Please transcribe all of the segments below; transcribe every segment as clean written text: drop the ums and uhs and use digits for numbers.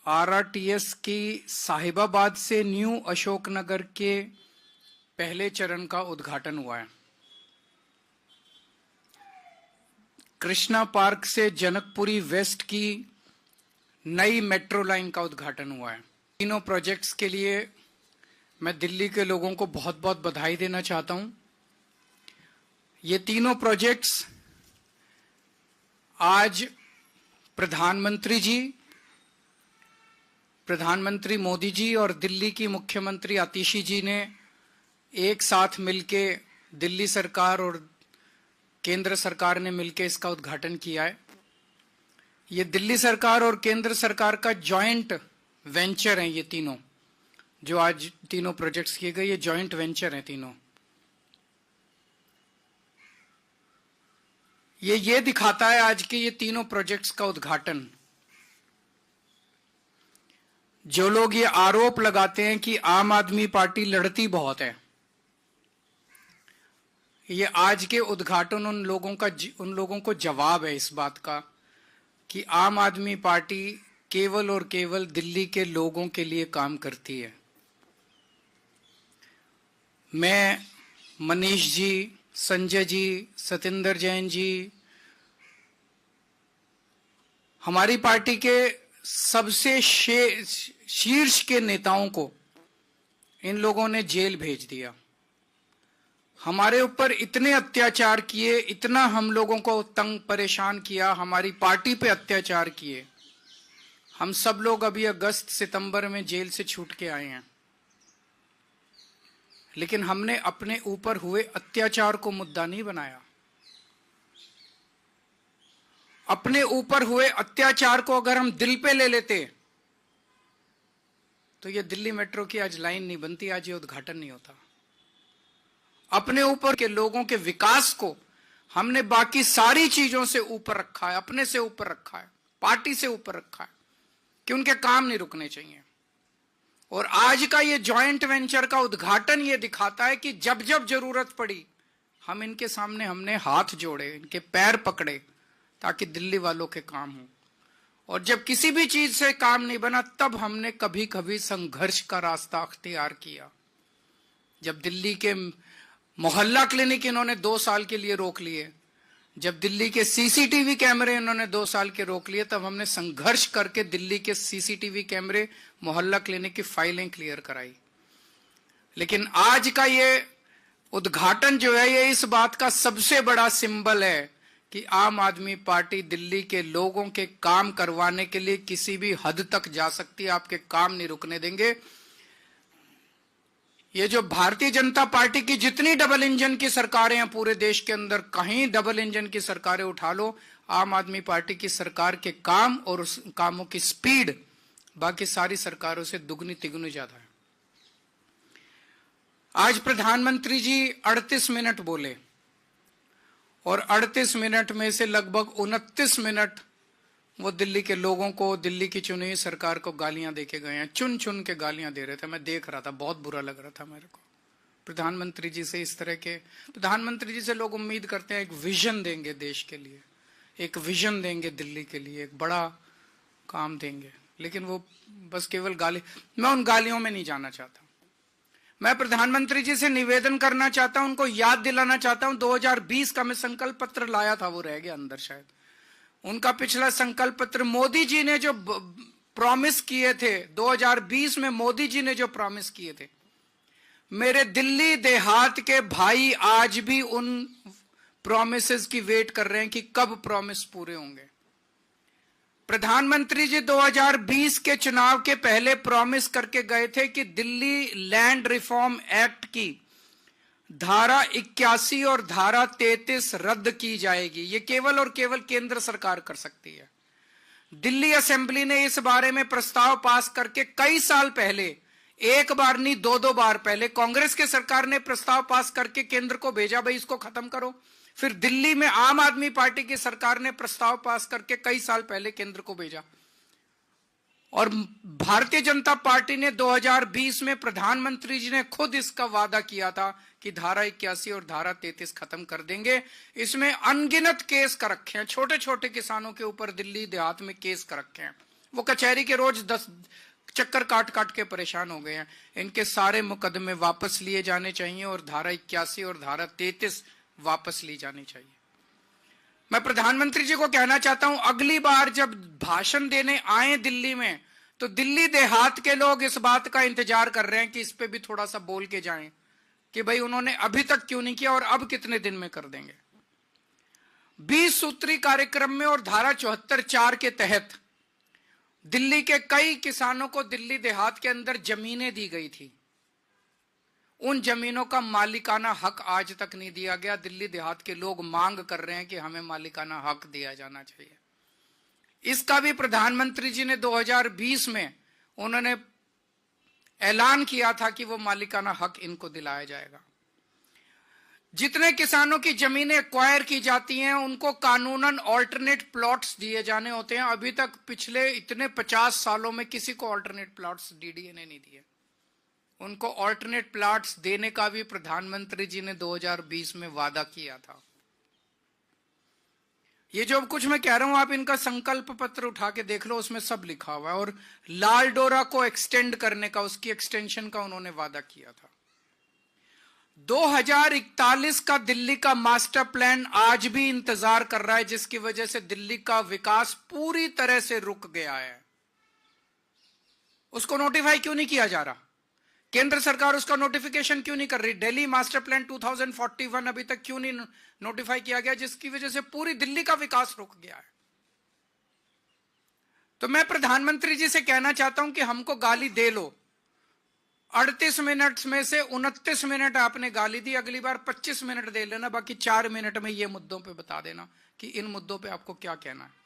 RRTS की साहिबाबाद से new Ashoknagar के पहले चरण का उद्घाटन हुआ है। कृष्णा पार्क से जनकपुरी वेस्ट की नई मेट्रो लाइन का उद्घाटन हुआ है। तीनों प्रोजेक्ट्स के लिए मैं दिल्ली के लोगों को बहुत बहुत बधाई देना चाहता हूं। ये तीनों प्रोजेक्ट्स आज प्रधानमंत्री मोदी जी और दिल्ली की मुख्यमंत्री आतिशी जी ने एक साथ मिलके, दिल्ली सरकार और केंद्र सरकार ने मिलके इसका उद्घाटन किया है। ये दिल्ली सरकार और केंद्र सरकार का जॉइंट वेंचर है। ये तीनों जो आज तीनों प्रोजेक्ट्स किए गए, ये जॉइंट वेंचर हैं तीनों। ये दिखाता है आज के ये तीनों प्रोजेक्ट्स का उद्घाटन। जो लोग ये आरोप लगाते हैं कि आम आदमी पार्टी लड़ती बहुत है, ये आज के उद्घाटन उन लोगों को जवाब है इस बात का कि आम आदमी पार्टी केवल और केवल दिल्ली के लोगों के लिए काम करती है। मैं, मनीष जी, संजय जी, सतेंद्र जैन जी, हमारी पार्टी के सबसे शीर्ष के नेताओं को इन लोगों ने जेल भेज दिया। हमारे ऊपर इतने अत्याचार किए, इतना हम लोगों को तंग परेशान किया, हमारी पार्टी पे अत्याचार किए। हम सब लोग अभी अगस्त सितंबर में जेल से छूट के आए हैं, लेकिन हमने अपने ऊपर हुए अत्याचार को मुद्दा नहीं बनाया। अपने ऊपर हुए अत्याचार को अगर हम दिल पे ले लेते तो ये दिल्ली मेट्रो की आज लाइन नहीं बनती, आज ये उद्घाटन नहीं होता। अपने ऊपर के लोगों के विकास को हमने बाकी सारी चीजों से ऊपर रखा है, अपने से ऊपर रखा है, पार्टी से ऊपर रखा है कि उनके काम नहीं रुकने चाहिए। और आज का ये जॉइंट वेंचर का उद्घाटन ये दिखाता है कि जब जब जरूरत पड़ी हम इनके सामने हमने हाथ जोड़े, इनके पैर पकड़े ताकि दिल्ली वालों के काम हो। और जब किसी भी चीज से काम नहीं बना तब हमने कभी कभी संघर्ष का रास्ता अख्तियार किया। जब दिल्ली के मोहल्ला क्लिनिक इन्होंने 2 साल के लिए रोक लिए, जब दिल्ली के सीसीटीवी कैमरे इन्होंने 2 साल के रोक लिए, तब हमने संघर्ष करके दिल्ली के सीसीटीवी कैमरे, मोहल्ला क्लिनिक की फाइलें क्लियर कराई। लेकिन आज का ये उद्घाटन जो है, ये इस बात का सबसे बड़ा सिंबल है कि आम आदमी पार्टी दिल्ली के लोगों के काम करवाने के लिए किसी भी हद तक जा सकती है। आपके काम नहीं रुकने देंगे। ये जो भारतीय जनता पार्टी की जितनी डबल इंजन की सरकारें हैं पूरे देश के अंदर, कहीं डबल इंजन की सरकारें उठा लो, आम आदमी पार्टी की सरकार के काम और उस कामों की स्पीड बाकी सारी सरकारों से दुगनी तिगुनी ज्यादा है। आज प्रधानमंत्री जी 38 मिनट बोले और 38 मिनट में से लगभग 29 मिनट वो दिल्ली के लोगों को, दिल्ली की चुनी हुई सरकार को गालियां देके गए हैं। चुन चुन के गालियां दे रहे थे। मैं देख रहा था, बहुत बुरा लग रहा था मेरे को। प्रधानमंत्री जी से इस तरह के, प्रधानमंत्री जी से लोग उम्मीद करते हैं एक विजन देंगे देश के लिए, एक विजन देंगे दिल्ली के लिए, एक बड़ा काम देंगे, लेकिन वो बस केवल गाली। मैं उन गालियों में नहीं जाना चाहता। मैं प्रधानमंत्री जी से निवेदन करना चाहता हूं, उनको याद दिलाना चाहता हूं, 2020 का मैं संकल्प पत्र लाया था, वो रह गया अंदर शायद। उनका पिछला संकल्प पत्र मोदी जी ने जो प्रॉमिस किए थे, 2020 में मोदी जी ने जो प्रॉमिस किए थे, मेरे दिल्ली देहात के भाई आज भी उन प्रॉमिसेस की वेट कर रहे हैं कि कब प्रॉमिस पूरे होंगे। प्रधानमंत्री जी 2020 के चुनाव के पहले प्रॉमिस करके गए थे कि दिल्ली लैंड रिफॉर्म एक्ट की धारा 81 और धारा 33 रद्द की जाएगी। ये केवल और केवल केंद्र सरकार कर सकती है। दिल्ली असेंबली ने इस बारे में प्रस्ताव पास करके कई साल पहले, एक बार नहीं 2-2 बार पहले, कांग्रेस के सरकार ने प्रस्ताव पास करके केंद्र को भेजा, भाई इसको खत्म करो। फिर दिल्ली में आम आदमी पार्टी की सरकार ने प्रस्ताव पास करके कई साल पहले केंद्र को भेजा। और भारतीय जनता पार्टी ने 2020 में, प्रधानमंत्री जी ने खुद इसका वादा किया था कि धारा 81 और धारा 33 खत्म कर देंगे। इसमें अनगिनत केस कर रखे हैं, छोटे छोटे किसानों के ऊपर दिल्ली देहात में केस कर रखे हैं। वो कचहरी के रोज 10 चक्कर काट काट के परेशान हो गए हैं। इनके सारे मुकदमे वापस लिए जाने चाहिए और धारा 81 और धारा 33 वापस ली जानी चाहिए। मैं प्रधानमंत्री जी को कहना चाहता हूं, अगली बार जब भाषण देने आए दिल्ली में, तो दिल्ली देहात के लोग इस बात का इंतजार कर रहे हैं कि इस पे भी थोड़ा सा बोल के जाएं कि भाई उन्होंने अभी तक क्यों नहीं किया और अब कितने दिन में कर देंगे। 20 सूत्री कार्यक्रम में और धारा 74(4) के तहत दिल्ली के कई किसानों को दिल्ली देहात के अंदर जमीनें दी गई थी। उन जमीनों का मालिकाना हक आज तक नहीं दिया गया। दिल्ली देहात के लोग मांग कर रहे हैं कि हमें मालिकाना हक दिया जाना चाहिए। इसका भी प्रधानमंत्री जी ने 2020 में उन्होंने ऐलान किया था कि वो मालिकाना हक इनको दिलाया जाएगा। जितने किसानों की जमीनें एक्वायर की जाती हैं उनको कानूनन ऑल्टरनेट प्लॉट्स दिए जाने होते हैं। अभी तक पिछले इतने 50 सालों में किसी को ऑल्टरनेट प्लॉट्स डीडीए ने नहीं दिए। उनको ऑल्टरनेट प्लॉट्स देने का भी प्रधानमंत्री जी ने 2020 में वादा किया था। ये जो कुछ मैं कह रहा हूं, आप इनका संकल्प पत्र उठा के देख लो, उसमें सब लिखा हुआ है। और लाल डोरा को एक्सटेंड करने का, उसकी एक्सटेंशन का उन्होंने वादा किया था। 2041 का दिल्ली का मास्टर प्लान आज भी इंतजार कर रहा है, जिसकी वजह से दिल्ली का विकास पूरी तरह से रुक गया है। उसको नोटिफाई क्यों नहीं किया जा रहा? केंद्र सरकार उसका नोटिफिकेशन क्यों नहीं कर रही? दिल्ली मास्टर प्लान 2041 अभी तक क्यों नहीं नोटिफाई किया गया, जिसकी वजह से पूरी दिल्ली का विकास रुक गया है। तो मैं प्रधानमंत्री जी से कहना चाहता हूं कि हमको गाली दे लो। 38 मिनट में से 29 मिनट आपने गाली दी, अगली बार 25 मिनट दे लेना, बाकी 4 मिनट में ये मुद्दों पे बता देना कि इन मुद्दों पे आपको क्या कहना है।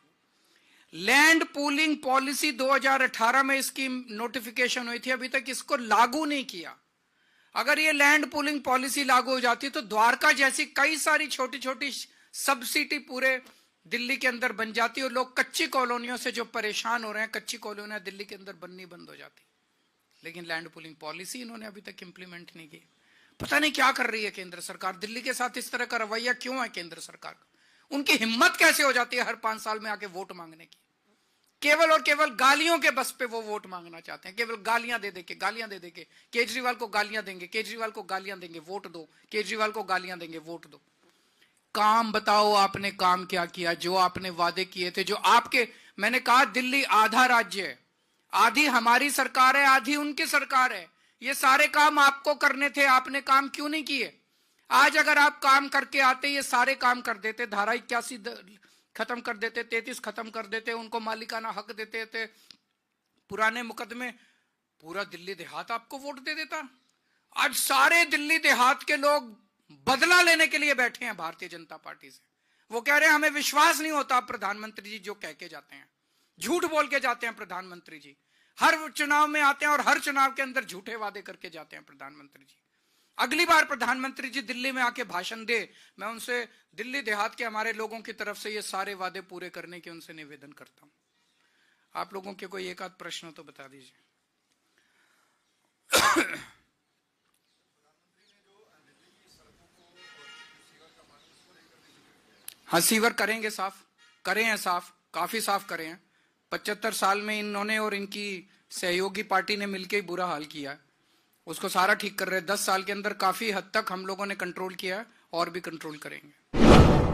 लैंड पूलिंग पॉलिसी 2018 में इसकी नोटिफिकेशन हुई थी, अभी तक इसको लागू नहीं किया। अगर ये लैंड पूलिंग पॉलिसी लागू हो जाती तो द्वारका जैसी कई सारी छोटी छोटी सब सिटी पूरे दिल्ली के अंदर बन जाती और लोग कच्ची कॉलोनियों से जो परेशान हो रहे हैं, कच्ची कॉलोनियां दिल्ली के अंदर बननी बंद हो जाती। लेकिन लैंड पूलिंग पॉलिसी इन्होंने अभी तक इंप्लीमेंट नहीं की। पता नहीं क्या कर रही है केंद्र सरकार। दिल्ली के साथ इस तरह का रवैया क्यों है केंद्र सरकार का? उनकी हिम्मत कैसे हो जाती है हर 5 साल में आके वोट मांगने की? केवल और केवल गालियों के बस पे वो वोट मांगना चाहते हैं। केवल गालियां दे देके केजरीवाल को गालियां देंगे, केजरीवाल को गालियां देंगे, वोट दो, केजरीवाल को गालियां देंगे, वोट दो। काम बताओ, आपने काम क्या किया? जो आपने वादे किए थे, जो आपके, मैंने कहा दिल्ली आधा राज्य है, आधी हमारी सरकार है, आधी उनकी सरकार है। ये सारे काम आपको करने थे, आपने काम क्यों नहीं किए? आज अगर आप काम करके आते, ये सारे काम कर देते, धारा 81 खत्म कर देते, 33 खत्म कर देते, उनको मालिकाना हक देते थे, पुराने मुकदमे, पूरा दिल्ली देहात आपको वोट दे देता। आज सारे दिल्ली देहात के लोग बदला लेने के लिए बैठे हैं भारतीय जनता पार्टी से। वो कह रहे हैं हमें विश्वास नहीं होता प्रधानमंत्री जी जो कह के जाते हैं, झूठ बोल के जाते हैं प्रधानमंत्री जी। हर चुनाव में आते हैं और हर चुनाव के अंदर झूठे वादे करके जाते हैं प्रधानमंत्री जी। अगली बार प्रधानमंत्री जी दिल्ली में आके भाषण दे, मैं उनसे दिल्ली देहात के हमारे लोगों की तरफ से ये सारे वादे पूरे करने के उनसे निवेदन करता हूं। आप लोगों के कोई एक आध प्रश्न तो बता दीजिए। हाँ, सीवर करेंगे, साफ करे हैं, साफ काफी साफ करे हैं। 75 साल में इन्होंने और इनकी सहयोगी पार्टी ने मिलकर ही बुरा हाल किया है, उसको सारा ठीक कर रहे हैं। 10 साल के अंदर काफी हद तक हम लोगों ने कंट्रोल किया है और भी कंट्रोल करेंगे।